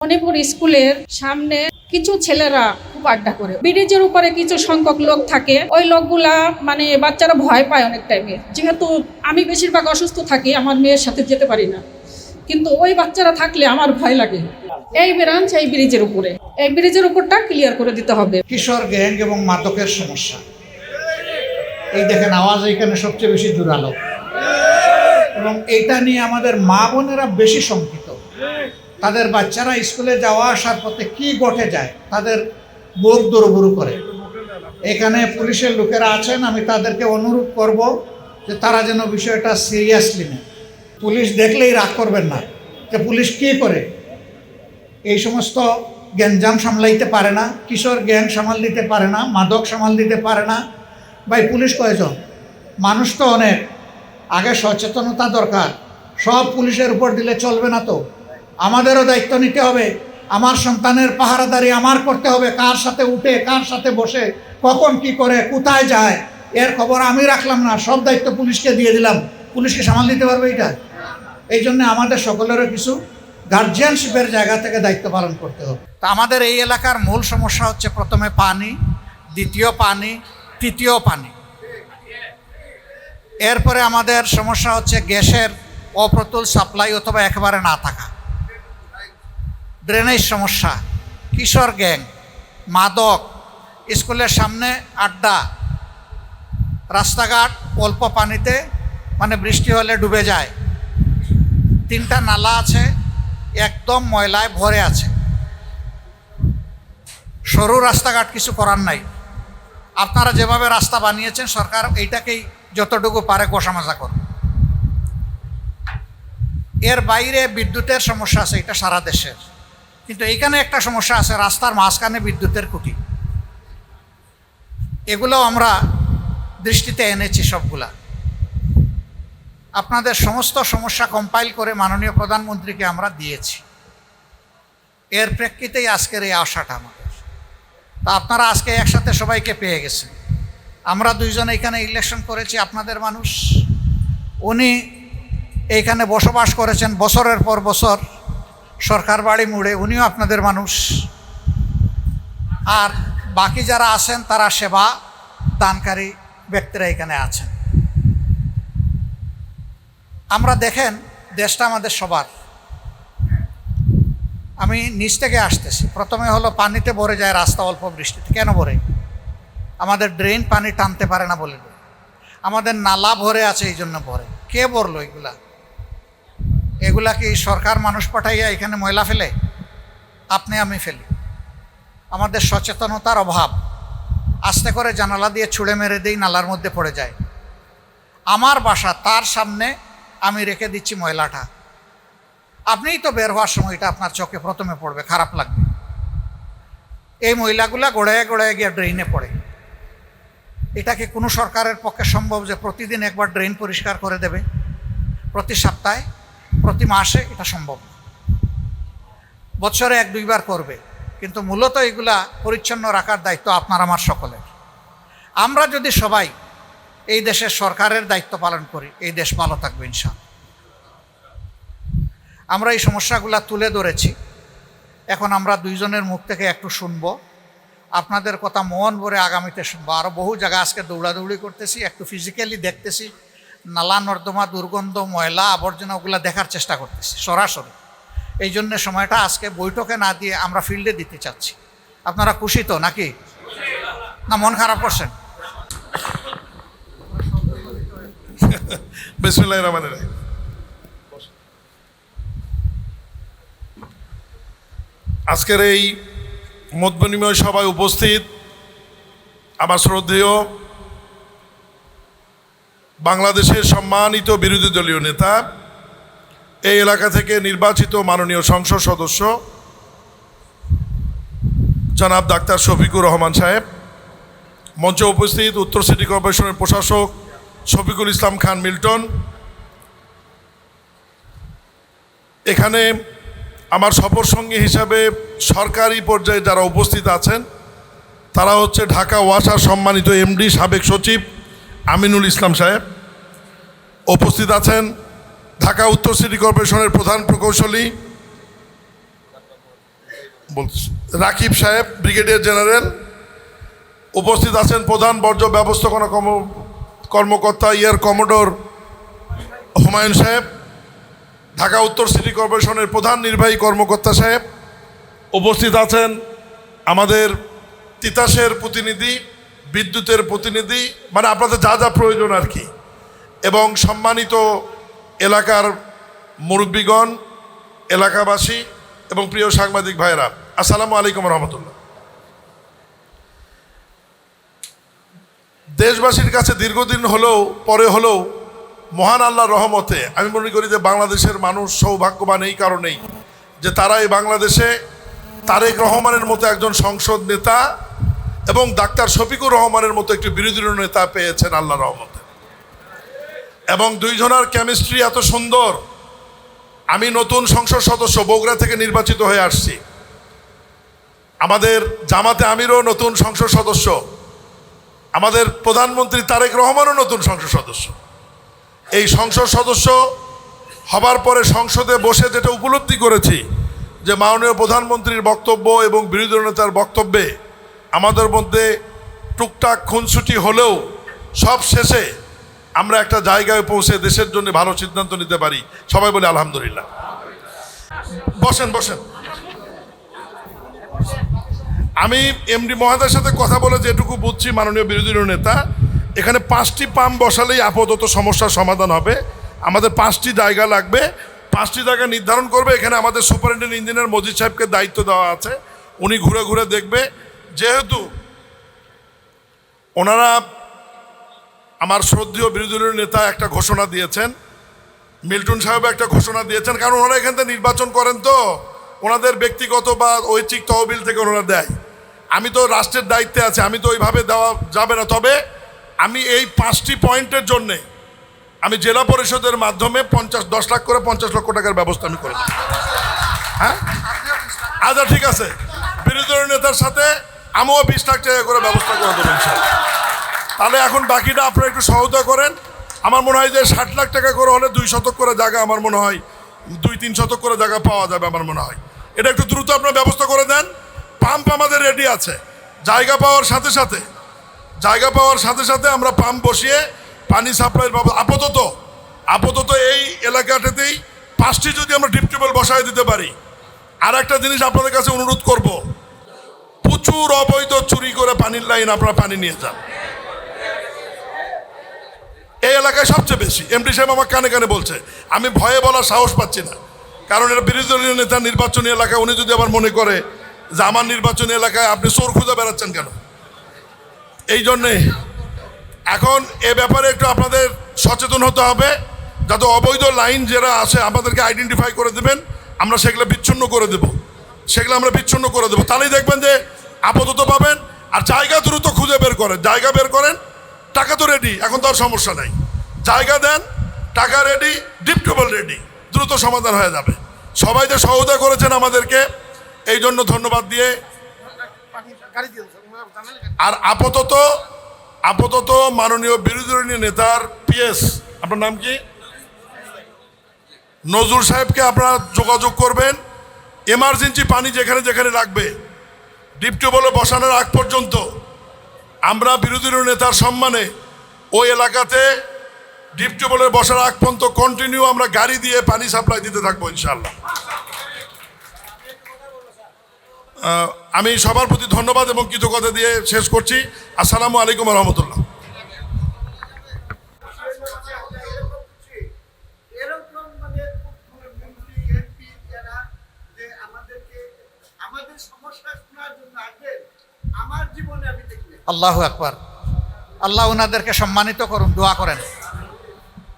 মণিপুর স্কুলের সামনে কিছু ছেলেরা খুব আড্ডা করে। ব্রিজের উপরে কিছু সংখ্যক লোক থাকে, ওই লোকগুলা বাচ্চারা ভয় পায় অনেক টাইমে। যেহেতু আমি বেশিরভাগ অসুস্থ থাকি, আমার মেয়ের সাথে যেতে পারি না, কিন্তু ওই বাচ্চারা থাকলে আমার ভয় লাগে। এই ব্রাঞ্চ এই ব্রিজের উপরে, এই ব্রিজের উপরটা ক্লিয়ার করে দিতে হবে। কিশোর গ্যাং এবং মাদকের সমস্যা, এই দেখেন আওয়াজ এখানে সবচেয়ে বেশি জোরালো, এবং এইটা নিয়ে আমাদের মা বোনেরা বেশি শঙ্কিত। তাদের বাচ্চারা স্কুলে যাওয়া আসার পথে কি ঘটে যায়, তাদের বুক দৌড়বুড়ু করে। এখানে পুলিশের লোকেরা আছেন, আমি তাদেরকে অনুরোধ করব যে তারা যেন বিষয়টা সিরিয়াসলি নেয়। পুলিশ দেখলেই রাগ করবেন না যে পুলিশ কী করে, এই সমস্ত গ্যাঞ্জাম সামলাইতে পারে না, কিশোর গ্যাং সামাল দিতে পারে না, মাদক সামাল দিতে পারে না। ভাই পুলিশ কয়জন? মানুষ তো অনেক, আগে সচেতনতা দরকার। সব পুলিশের উপর দিলে চলবে না তো, আমাদেরও দায়িত্ব নিতে হবে। আমার সন্তানের পাহারাদারি আমার করতে হবে, কার সাথে উঠে কার সাথে বসে কখন কি করে কোথায় যায় এর খবর আমি রাখলাম না, সব দায়িত্ব পুলিশকে দিয়ে দিলাম। পুলিশকে সামাল দিতে পারবে এটা? এই জন্য আমাদের সকলেরও কিছু গার্জিয়ানশিপের জায়গা থেকে দায়িত্ব পালন করতে হবে। তা আমাদের এই এলাকার মূল সমস্যা হচ্ছে প্রথমে পানি, দ্বিতীয় পানি, তৃতীয় পানি। এরপরে আমাদের সমস্যা হচ্ছে গ্যাসের অপ্রতুল সাপ্লাই অথবা একেবারে না থাকা, ড্রেনেজ সমস্যা, কিশোর গ্যাং, মাদক, স্কুলের সামনে আড্ডা, রাস্তাঘাট অল্প পানিতে বৃষ্টি হলে ডুবে যায়, 3টা নালা আছে একদম ময়লায় ভরে আছে, সরু রাস্তাঘাট, কিছু করার নাই। আপনারা যেভাবে রাস্তা বানিয়েছেন, সরকার এইটাকেই যতটুকু পারে গোসামাজা করে। এর বাইরে বিদ্যুতের সমস্যা আছে, এটা সারা দেশের, কিন্তু এইখানে একটা সমস্যা আছে, রাস্তার মাঝখানে বিদ্যুতের খুঁটি। এগুলো আমরা দৃষ্টিতে এনেছি সবগুলা। আপনাদের সমস্ত সমস্যা কম্পাইল করে মাননীয় প্রধানমন্ত্রীকে আমরা দিয়েছি। এর প্রেক্ষিতেই আজকের এই আশাটা আমাদের। তা আপনারা আজকে একসাথে সবাইকে পেয়ে গেছেন। আমরা দুইজন এখানে ইলেকশন করেছি, আপনাদের মানুষ। উনি এইখানে বসবাস করেছেন বছরের পর বছর, সরকার বাড়ি মুড়ে, উনিও আপনাদের মানুষ। আর বাকি যারা আছেন তারা সেবা দানকারী ব্যক্তিরা এখানে আছেন। আমরা দেখেন দেশটা আমাদের সবার। আমি নিচ থেকে আসতেছি, প্রথমে হলো পানিতে ভরে যায় রাস্তা অল্প বৃষ্টিতে। কেন ভরে? আমাদের ড্রেন পানি টানতে পারে না বলে। আমাদের নালা ভরে আছে, এই জন্য ভরে। কে ভরলো এগুলা? এগুলা কি সরকার মানুষ পাঠাইয়া এখানে ময়লা ফেলে? আপনি আমি ফেলি। আমাদের সচেতনতার অভাব। আস্তে করে জানালা দিয়ে ছুঁড়ে মেরে দিই, নালার মধ্যে পড়ে যায়। আমার বাসা, তার সামনে আমি রেখে দিচ্ছি ময়লাটা। আপনিই তো বের হওয়ার সময় এটা আপনার চোখে প্রথমে পড়বে, খারাপ লাগবে। এই ময়লাগুলা গোড়ায় গোড়ায় গিয়ে ড্রেনে পড়ে। এটা কি কোনো সরকারের পক্ষে সম্ভব যে প্রতিদিন একবার ড্রেন পরিষ্কার করে দেবে? প্রতি সপ্তাহে, প্রতি মাসে? এটা সম্ভব না। বছরে 1-2 বার করবে, কিন্তু মূলত এগুলা পরিচ্ছন্ন রাখার দায়িত্ব আপনার আমার সকলের। আমরা যদি সবাই এই দেশের সরকারের দায়িত্ব পালন করি, এই দেশ ভালো থাকবে ইনশাআল্লাহ। আমরা এই সমস্যাগুলা তুলে ধরেছি, এখন আমরা দুইজনের মুখ থেকে একটু শুনবো। আপনাদের কথা মন ভরে আগামীতে শুনবো। আরও বহু জায়গা আজকে দৌড়াদৌড়ি করতেছি, একটু ফিজিক্যালি দেখতেছি, নালা নর্দমা, দুর্গন্ধ, ময়লা, আবর্জনা, ওগুলা দেখার চেষ্টা করতেছি সরাসরি। এই জন্য সময়টা আজকে বৈঠকে না দিয়ে আমরা ফিল্ডে দিতে চাচ্ছি। আপনারা খুশি তো নাকি? না মন খারাপ করছেন? বিসমিল্লাহির রহমানির রহিম। আজকের এই মত বিনিময় সভায় উপস্থিত আমার শ্রদ্ধেয় বাংলাদেশের সম্মানিত বিরোধী দলীয় নেতা, এই এলাকা থেকে নির্বাচিত মাননীয় সংসদ সদস্য জনাব ডাক্তার শফিকুর রহমান সাহেব, মঞ্চে উপস্থিত উত্তর সিটি কর্পোরেশনের প্রশাসক শফিকুল ইসলাম খান মিল্টন, এখানে আমার সফর সঙ্গী হিসাবে সরকারি পর্যায়ে যারা উপস্থিত আছেন তারা হচ্ছে ঢাকা ওয়াসার সম্মানিত এমডি সাবেক সচিব আমিনুল ইসলাম সাহেব, উপস্থিত আছেন ঢাকা উত্তর সিটি কর্পোরেশনের প্রধান প্রকৌশলী বলছি রাকিব সাহেব, ব্রিগেডিয়ার জেনারেল। উপস্থিত আছেন প্রধান বর্জ্য ব্যবস্থাপনা কর্মকর্তা এয়ার কমোডোর হুমায়ুন সাহেব, ঢাকা উত্তর সিটি কর্পোরেশনের প্রধান নির্বাহী কর্মকর্তা সাহেব। উপস্থিত আছেন আমাদের তিতাসের প্রতিনিধি, বিদ্যুতের প্রতিনিধি, মানে আপনাদের যা যা প্রয়োজন আর কি, এবং সম্মানিত এলাকার মুরব্বীগণ, এলাকাবাসী এবং প্রিয় সাংবাদিক ভাইয়েরা, আসসালামু আলাইকুম রহমতুল্লাহ। দেশবাসীর কাছে দীর্ঘদিন পরে হলেও মহান আল্লাহর রহমতে আমি মনে করি যে বাংলাদেশের মানুষ সৌভাগ্যবান এই কারণেই যে তারা এই বাংলাদেশে তারেক রহমানের মতো একজন সংসদ নেতা এবং ডাক্তার শফিকুর রহমানের মতো একটি বিরোধী নেতা পেয়েছেন আল্লাহর রহমতে, এবং দুইজনের কেমিস্ট্রি এত সুন্দর। আমি নতুন সংসদ সদস্য, বগুড়া থেকে নির্বাচিত হয়ে আসছি। আমাদের জামাতে আমিরও নতুন সংসদ সদস্য, আমাদের প্রধানমন্ত্রী তারেক রহমানও নতুন সংসদ সদস্য। এই সংসদ সদস্য হবার পরে সংসদে বসে যেটা উপলব্ধি করেছি যে মাননীয় প্রধানমন্ত্রীর বক্তব্য এবং বিরোধী নেতার বক্তব্যে আমাদের মধ্যে টুকটাক খুনসুটি হলেও সব শেষে আমরা একটা জায়গায় পৌঁছে দেশের জন্য ভালো সিদ্ধান্ত নিতে পারি। সবাই বলে আলহামদুলিল্লাহ। বসেন বসেন। আমি এমডি মহোদয়ের সাথে কথা বলে যেটুকু বুঝছি, মাননীয় বিরোধী নেতা, এখানে 5টি পাম্প বসালেই আপাতত সমস্যার সমাধান হবে। আমাদের 5টি জায়গা লাগবে, 5টি জায়গা নির্ধারণ করবে। এখানে আমাদের সুপারিনটেন্ডেন্ট ইঞ্জিনিয়ার মজিদ সাহেবকে দায়িত্ব দেওয়া আছে, উনি ঘুরে ঘুরে দেখবে। যেহেতু ওনারা আমার শ্রদ্ধেয় বিরোধী নেতা একটা ঘোষণা দিয়েছেন, মিল্টন সাহেব একটা ঘোষণা দিয়েছেন, কারণ ওনারা এখান থেকে নির্বাচন করেন, তো ওনাদের ব্যক্তিগত বা ঐচ্ছিক তহবিল থেকে ওনারা দেয়। আমি তো রাষ্ট্রের দায়িত্বে আছি, আমি তো ওইভাবে দেওয়া যাবে না। তবে আমি এই 5টি পয়েন্টের জন্যে আমি জেলা পরিষদের মাধ্যমে 10 লাখ করে 50 লক্ষ টাকার ব্যবস্থা আমি করে দেব। হ্যাঁ, আচ্ছা ঠিক আছে। বিরোধী নেতার সাথে আমিও 20 লাখ টাকা করে ব্যবস্থা করে দেবো ইনশাআল্লাহ। তাহলে এখন বাকিটা আপনারা একটু সহায়তা করেন। আমার মনে হয় যে 60 লাখ টাকা করে হলে 2 শতক করে জায়গা, আমার মনে হয় 2-3 শতক করে জায়গা পাওয়া যাবে আমার মনে হয়। এটা একটু দ্রুত আপনার ব্যবস্থা করে দেন। পাম্প আমাদের রেডি আছে, জায়গা পাওয়ার সাথে সাথে আমরা পাম্প বসিয়ে পানি সাপ্লাইয়ের আপাতত এই এলাকাটাতেই 5টি যদি আমরা ডিপ টিউবওয়েল বসায় দিতে পারি। আর একটা জিনিস আপনাদের কাছে অনুরোধ করব, প্রচুর অবৈধ চুরি করে পানির লাইন আপনারা পানি নিয়ে যান। এই এলাকায় সবচেয়ে বেশি। এমডি সাহেব আমার কানে কানে বলছে, আমি ভয়ে বলার সাহস পাচ্ছি না, কারণ এটা বিরোধী দলীয় নেতা নির্বাচনী এলাকা। উনি যদি আবার মনে করে যে আমার নির্বাচনী এলাকায় আপনি চোর খুঁজে বেড়াচ্ছেন কেন, এই জন্যে এখন এ ব্যাপারে একটু আপনাদের সচেতন হতে হবে, যাতে অবৈধ লাইন যারা আছে আমাদেরকে আইডেন্টিফাই করে দেবেন, আমরা সেগুলো বিচ্ছিন্ন করে দেবো। তাহলেই দেখবেন যে আপাতত পাবেন। আর জায়গা দ্রুত খুঁজে বের করেন, টাকা তো রেডি, এখন তো আর সমস্যা নাই। জায়গা দেন, টাকা রেডি, ডিপ টিউবওয়েল রেডি, দ্রুত সমাধান হয়ে যাবে। সবাই যে সহায়তা করেছেন আমাদেরকে, এই জন্য ধন্যবাদ দিয়ে, আর আপাতত মাননীয় বিরোধী নেতার পিএস, আপনার নাম কি, নজরুল সাহেবকে আপনারা যোগাযোগ করবেন। এমার্জেন্সি পানি যেখানে যেখানে লাগবে ডিপ টিউবওয়েলে বসানোর আগ পর্যন্ত আমরা বিরোধী নেতার সম্মানে ওই এলাকাতে ডিপ টিউবওয়েলে বসার আগ পর্যন্ত কন্টিনিউ আমরা গাড়ি দিয়ে পানি সাপ্লাই দিতে থাকবো ইনশাআল্লাহ। আমি সবার প্রতি ধন্যবাদ এবং কৃতজ্ঞতা দিয়ে শেষ করছি। আসসালামু আলাইকুম রহমতুল্লাহ। আল্লাহু আকবার। আল্লাহ ওনাদেরকে সম্মানিত করুন, দোয়া করেন।